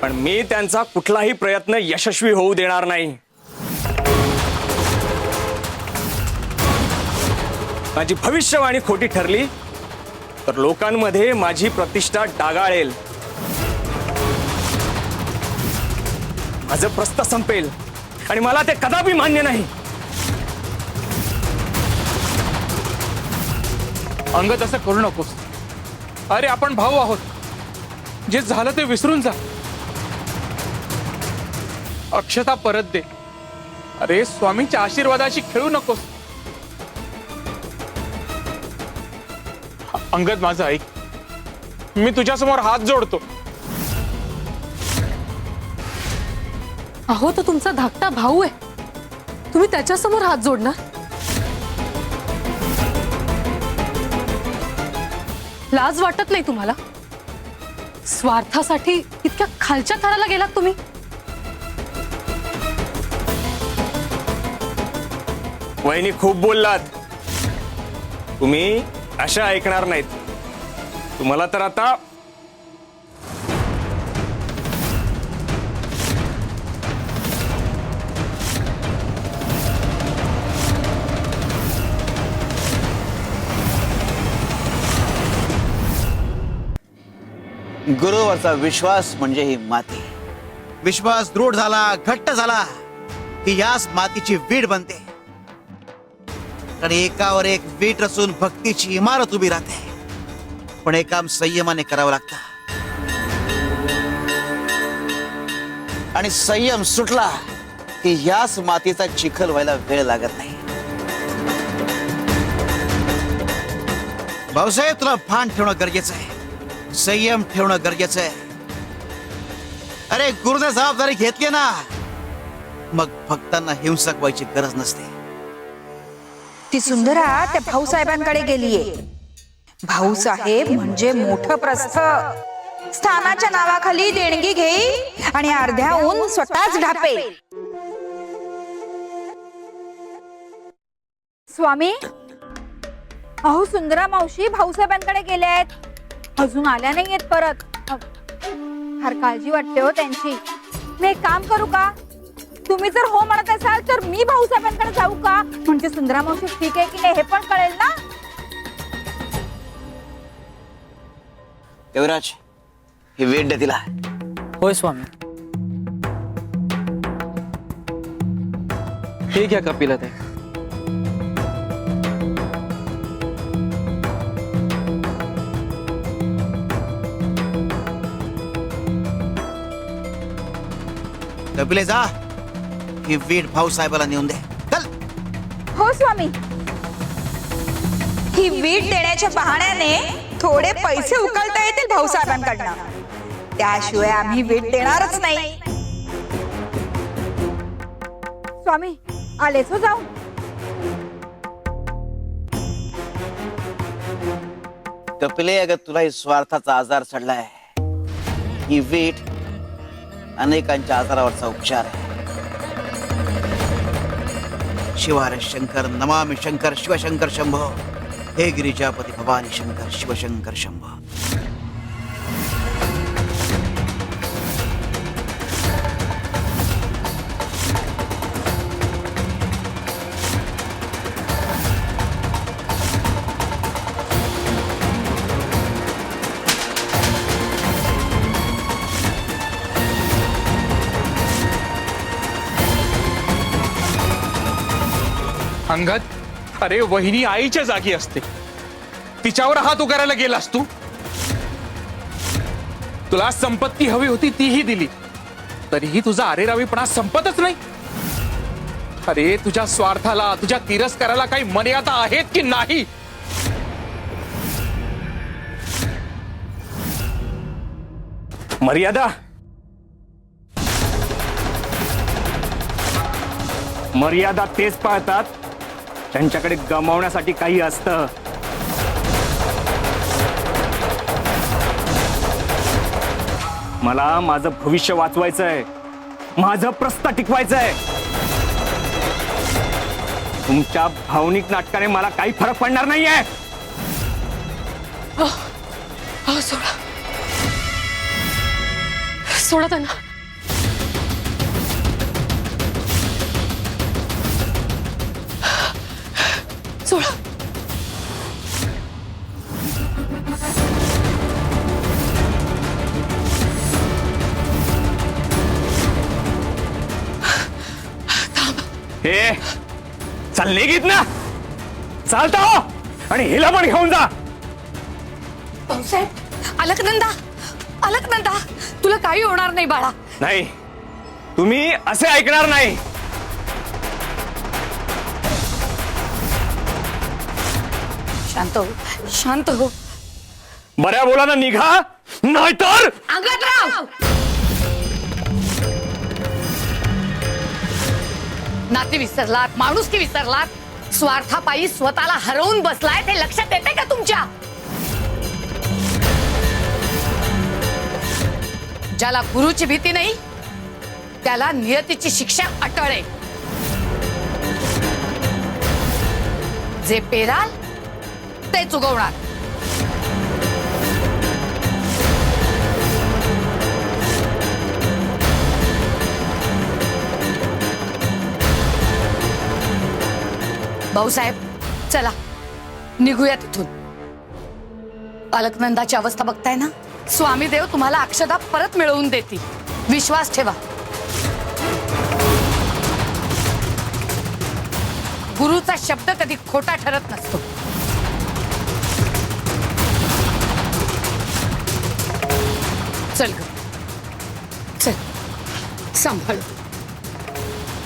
पण मी त्यांचा कुठलाही प्रयत्न यशस्वी होऊ देणार नाही. माझी भविष्यवाणी खोटी ठरली तर लोकांमध्ये माझी प्रतिष्ठा डागाळेल. माझं प्रस्थ संपेल आणि मला ते कदापि मान्य नाही. अंगद, असं करू नकोस. अरे आपण भाऊ आहोत. जे झालं ते विसरून जा. अक्षता परत दे. अरे स्वामींच्या आशीर्वादाशी खेळू नकोस. अंगद माझं ऐक, मी तुझ्यासमोर हात जोडतो. अहो तो तुमचा धाकटा भाऊ आहे, तुम्ही त्याच्यासमोर हात जोडणार? लाज वाटत नाही तुम्हाला? स्वार्थासाठी इतक्या खालच्या थराला गेलात तुम्ही? वहिनी खूप बोललात. तुम्ही अशा ऐकणार नाहीत. तुम्हाला तर आता गुरुवरचा विश्वास म्हणजे ही माती. विश्वास दृढ झाला, घट्ट झाला की याच मातीची वीट बनते. आणि एकावर एक वीट रचून भक्तीची इमारत उभी राहते. पण हे काम संयमाने करावं लागतं. आणि संयम सुटला की याच मातीचा चिखल व्हायला वेळ लागत नाही. भाऊसाहेब, तुला भान ठेवणं गरजेचं आहे, संयम ठेवणं गरजेचं आहे. अरे गुरुने जबाबदारी घेतली ना, मग भक्तांना हिंसक व्हायची गरज नसते. ती सुंदरा त्या भाऊसाहेबांकडे गेलीये. भाऊसाहेब म्हणजे मोठं प्रस्थ. स्थानाच्या नावाखाली देणगी घेईल आणि अर्ध्याहून स्वतःच ढापेल. स्वामी, अहो सुंदरा मावशी भाऊसाहेबांकडे गेले आहेत, अजून आल्या नाहीयेत परत. फार काळजी वाटते हो त्यांची. मी एक काम करू का? तुम्ही जर हो म्हणत असाल तर मी भाऊसाहेबांकडे जाऊ का? म्हणजे सुंदरा मावशी ठीक आहे की नाही हे पण कळेल ना. देवराज, ही वेट दे तिला. होय स्वामी. हे घ्या कपिला ते. कपिले जा, ही वीट भाऊसाहेबाला नेऊन दे. चल. हो स्वामी. ही वीट देण्याच्या बहाण्याने थोडे पैसे उकळता येतील भाऊसाहेबांकडनं. त्याशिवाय आम्ही वीट देणारच नाही. स्वामी आलेच हो जाऊन. कपिले, अगं तुला ही स्वार्थाचा आजार चढलाय. ही वीट अनेकांच्या आजारावरचा उपचार आहे. शिवार शंकर, नमामि शंकर, शिवशंकर शंभो. हे गिरिजापती भवानी शंकर, शिवशंकर शंभो. अंगद, अरे वहिनी आईच्या जागी असते, तिच्यावर हात उगारायला गेलास तू. तुला संपत्ती हवी होती तीही दिली, तरीही तुझा अरेरावीपणा संपतच नाही. अरे तुझ्या स्वार्थाला, तुझ्या तिरस्काराला काही मर्यादा आहेत की नाही? मर्यादा मर्यादा तेच पाळतात त्यांच्याकडे गमावण्यासाठी काही असतं. मला माझं भविष्य वाचवायचंय, माझं प्रस्थ टिकवायचंय. तुमच्या भावनिक नाटकाने मला काही फरक पडणार नाहीये. सोडा सोडा त्यांना. सोडा. हे चल निघित ना, चालता हो, आणि हिला पण घेऊन जा. भाऊसाहेब, अलकनंदा, अलकनंदा, तुला काही होणार नाही बाळा. नाही, तुम्ही असे ऐकणार नाही. शांत हो, शांत हो. बऱ्या बोला ना निघा, नाहीतर अंगदराव, नाती विसरलात, माणुसकी विसरलात, स्वार्थापायी स्वतःला हरवून बसलाय, ते लक्षात येते का तुमच्या? ज्याला गुरुची भीती नाही त्याला नियतीची शिक्षा अटळ आहे. जे पेराल तेच उगवणार. भाऊसाहेब, चला निघूया तिथून. अलकनंदाची अवस्था बघताय ना. स्वामी देव तुम्हाला अक्षदा परत मिळवून देतील, विश्वास ठेवा. गुरुचा शब्द कधी खोटा ठरत नसतो. चल ग, चल सांभाळ.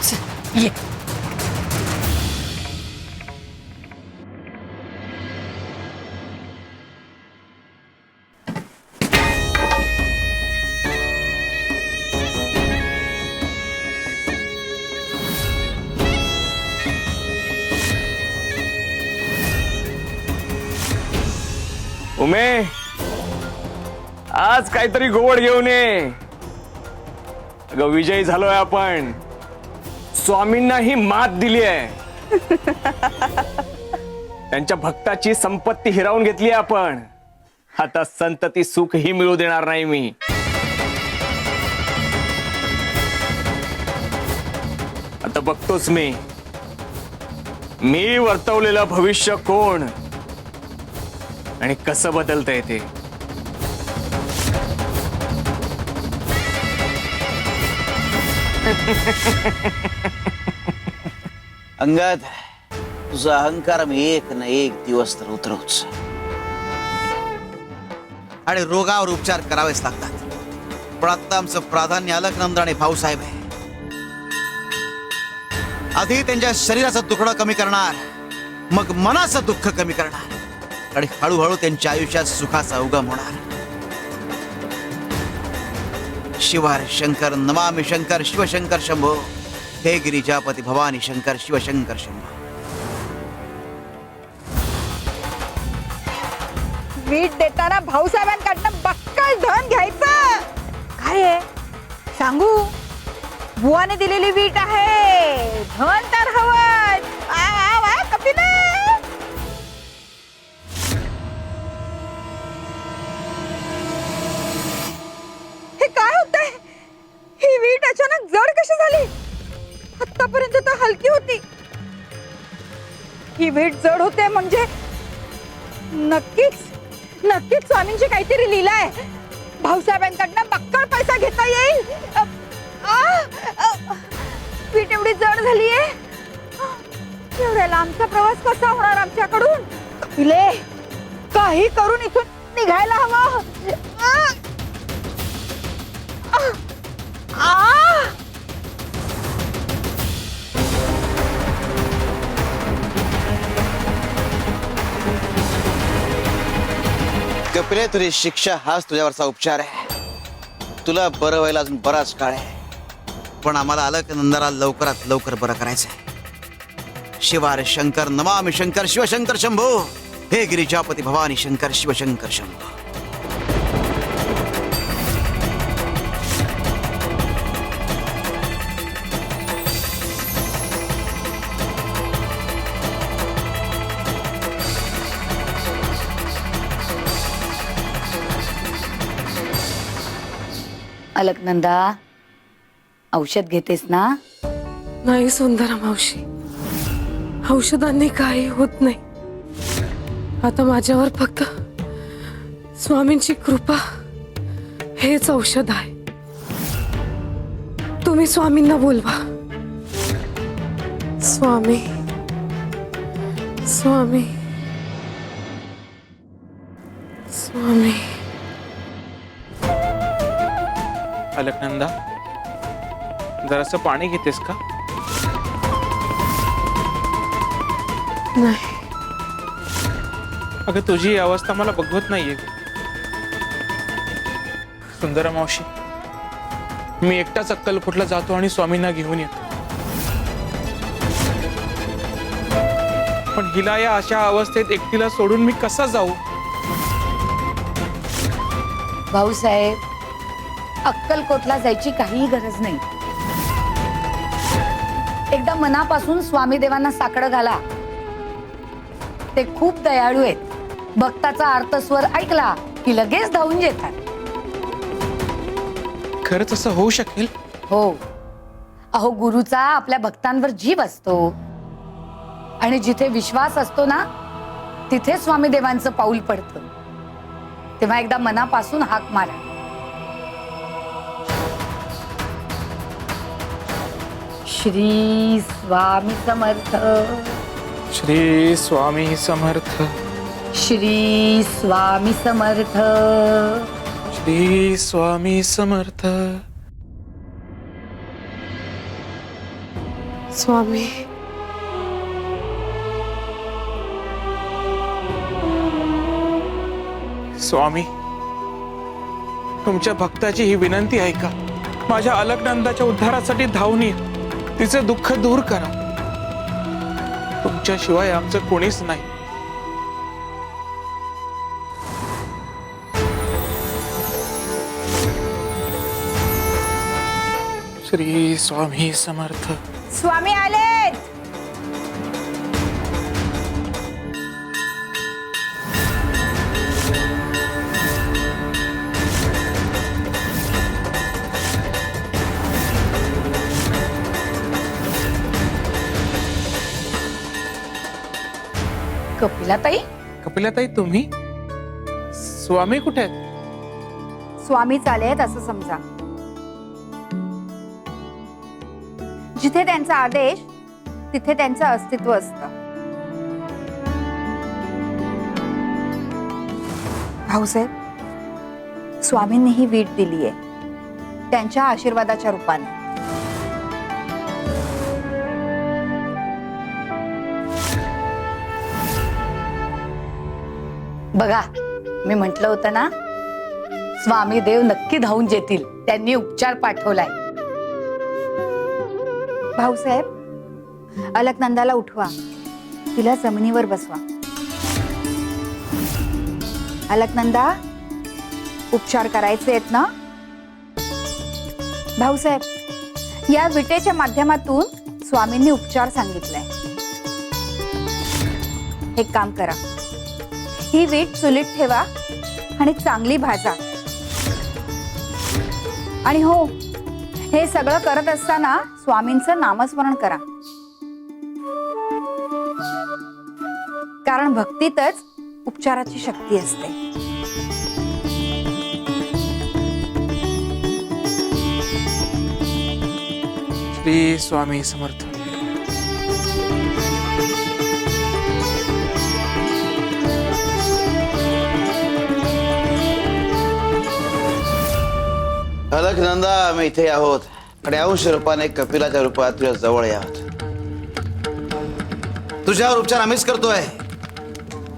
चल ये. उमे, आज काहीतरी गोड घेऊन ये. अगं विजयी झालोय आपण, स्वामींना ही मात दिली आहे. त्यांच्या भक्ताची संपत्ती हिरावून घेतली आपण. आता संतती सुखही मिळू देणार नाही मी. आता बघतोच मी वर्तवलेलं भविष्य कोण आणि कसं बदलतंय ते. अंगद, तुझा अहंकार मी एक ना एक दिवस तर उतरवूच. आणि रोगावर उपचार करावेच लागतात. पण आता आमचं प्राधान्य अलकनंद आणि भाऊसाहेब आहे. आधी त्यांच्या शरीराचं दुखणं कमी करणार, मग मनाचं दुःख कमी करणार, आणि हळूहळू त्यांच्या आयुष्यात सुखाचा उगम होणार. शिवार शंकर नमामि शंकर शिवशंकर शंभो, हे गिरिजापती भवानी शंकर शिवशंकर शंभो. वीट देताना भाऊसाहेबांकडनं बक्कळ धन घ्यायचं. काय आहे सांगू? बुवाने दिलेली वीट आहे, धन तर हवं. कपिले, हे काय होतंय? ही वीट अचानक जड कशी झाली? आतापर्यंत तर हलकी होती. ही वीट जड होते म्हणजे नक्कीच स्वामींची काहीतरी लीला आहे. भाऊसाहेबांकडनं बक्कळ पैसा घेता येईल. वीट एवढी जड झालीये. एवढ्या लांबचा प्रवास कसा होणार आमच्याकडून? कपिले, काही करून इथून निघायला हवं. कपिले, तुझी शिक्षा हाच तुझ्यावरचा उपचार आहे. तुला बरं व्हायला अजून बराच काळ आहे. पण आम्हाला अलकनंदाला लवकरात लवकर बरं करायचंय. शिवार शंकर नमामि शंकर शिवशंकर शंभो, हे गिरिजापती भवानी शंकर शिवशंकर शंभो. अलकनंदा, औषध घेतेस ना? नाही सुंदरा मावशी, औषधांनी काही होत नाही. आता माझ्यावर फक्त स्वामींची कृपा हेच औषध आहे. तुम्ही स्वामींना बोलवा. स्वामी स्वामी स्वामी. अलकनंदा, जरासं पाणी घेतेस का? नाही, अगं तुझी ही अवस्था मला बघवत नाहीये. सुंदरा मावशी, मी एकटाच अक्कलकोटला जातो आणि स्वामींना घेऊन येतो. पण हिला या अशा अवस्थेत एकटीला सोडून मी कसा जाऊ? भाऊसाहेब, अक्कलकोटला जायची काहीही गरज नाही. एकदा मनापासून स्वामी देवांना साकडं घाला. ते खूप दयाळू आहेत. भक्ताचा अर्थस्वर ऐकला की लगेच धावून येतात. खरंच असं होऊ शकेल? हो. अहो, गुरुचा आपल्या भक्तांवर जीव असतो आणि जिथे विश्वास असतो ना, तिथे स्वामी देवांचं पाऊल पडतं. तेव्हा एकदा मनापासून हाक मारा. श्री स्वामी समर्थ. श्री स्वामी समर्थ. श्री स्वामी समर्थ. श्री स्वामी समर्थ. स्वामी, स्वामी, तुमच्या भक्ताची ही विनंती ऐका. माझ्या अलकनंदाच्या उद्धारासाठी धावून ये. तिचे दुःख दूर करा. तुमच्याशिवाय आमचं कोणीच नाही. श्री स्वामी समर्थ. स्वामी आलेत. कपिलाताई, कपिलाताई, तुम्ही? स्वामी कुठे आहेत? स्वामी चालेत असं समजा. जिथे त्यांचा आदेश तिथे त्यांचं अस्तित्व असतं. भाऊसाहेब, स्वामींनी ही वीट दिलीये त्यांच्या आशीर्वादाच्या रूपाने. बघा, मी म्हंटल होतं ना, स्वामी देव नक्की धावून येतील. त्यांनी उपचार पाठवलाय. भाऊसाहेब, अलकनंदाला उठवा. तिला जमिनीवर बसवा. अलकनंदा, उपचार करायचे आहेत ना? भाऊसाहेब, या विटेच्या माध्यमातून स्वामींनी उपचार सांगितलाय. एक काम करा, ही वीट चुलीत ठेवा आणि चांगली भाजा. आणि हो, हे सगळं करत असताना स्वामींचं नामस्मरण करा. कारण भक्तीतच उपचाराची शक्ती असते. श्री स्वामी समर्थ. अलकनंदा, आम्ही इथे आहोत आणि अंश रूपाने कपिलाच्या रूपात तुझ्या जवळ आहोत. तुझ्यावर उपचार आम्हीच करतोय.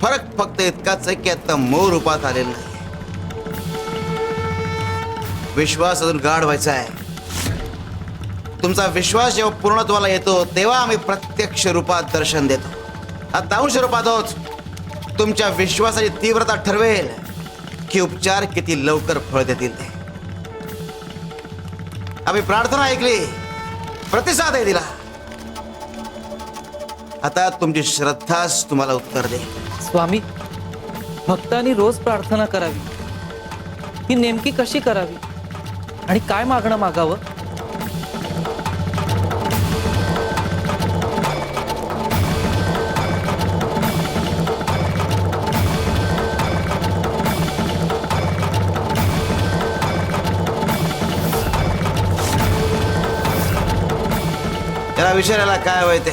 फरक फक्त इतकाच आहे की आता मूळ रूपात आलेलं नाही. विश्वास अजून गाढ व्हायचा आहे. तुमचा विश्वास जेव्हा पूर्णत्वाला येतो तेव्हा आम्ही प्रत्यक्ष रूपात दर्शन देतो. आता अंश रूपात आहोत. तुमच्या विश्वासाची तीव्रता ठरवेल की उपचार किती लवकर फळ देतील ते. आम्ही प्रार्थना ऐकली, प्रतिसाद आहे दिला. आता तुमची श्रद्धाच तुम्हाला उत्तर दे. स्वामी, भक्तांनी रोज प्रार्थना करावी. ही नेमकी कशी करावी आणि काय मागणं मागावं? त्याला विचारायला काय हवंय ते.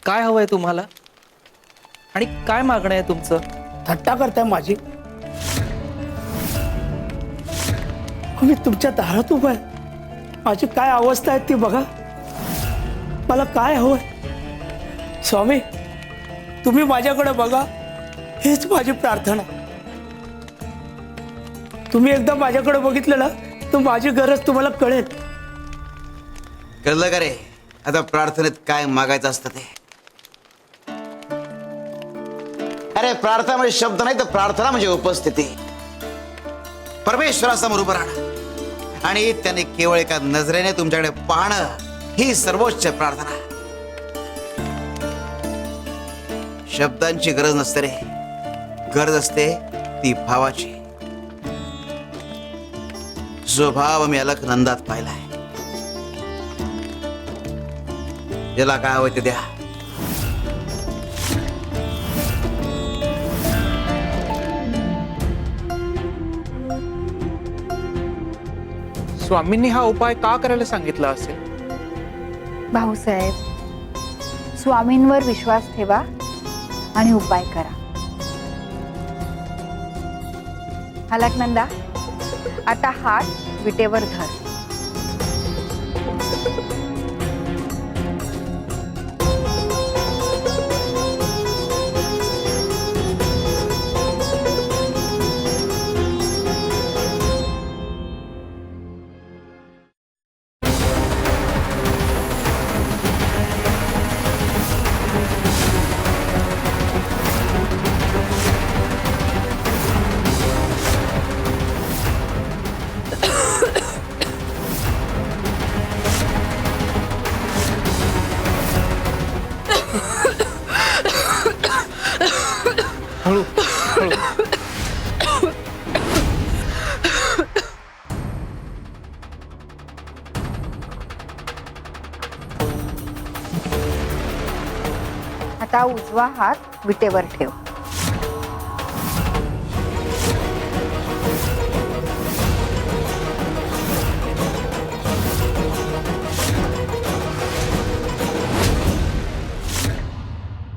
काय हवंय तुम्हाला आणि काय मागणं आहे तुमचं? थट्टा करताय माझी? मी तुमच्या दारात उभा आहे. माझी काय अवस्था आहे ती बघा. मला काय हवंय? स्वामी, तुम्ही माझ्याकडे बघा. हीच माझी प्रार्थना. तुम्ही एकदा माझ्याकडे बघितलं ना तर माझी गरज तुम्हाला कळेल. कळलं का रे? आता प्रार्थनेत काय मागायचं असतं ते. अरे प्रार्थना म्हणजे शब्द नाही तर प्रार्थना म्हणजे उपस्थिती. परमेश्वरासमोर उभं राहणं आणि त्याने केवळ एका नजरेने तुमच्याकडे पाहणं ही सर्वोच्च प्रार्थना. शब्दांची गरज नसते रे, गरज असते ती भावाची. जो भाव मी अलख नंदात पाहिलाय. ज्याला काय हवं ते द्या. स्वामींनी हा उपाय का करायला सांगितला असेल? भाऊसाहेब, स्वामींवर विश्वास ठेवा आणि उपाय करा. अलकनंदा, आता हात विटेवर धर. आता उजवा हात विटेवर ठेव.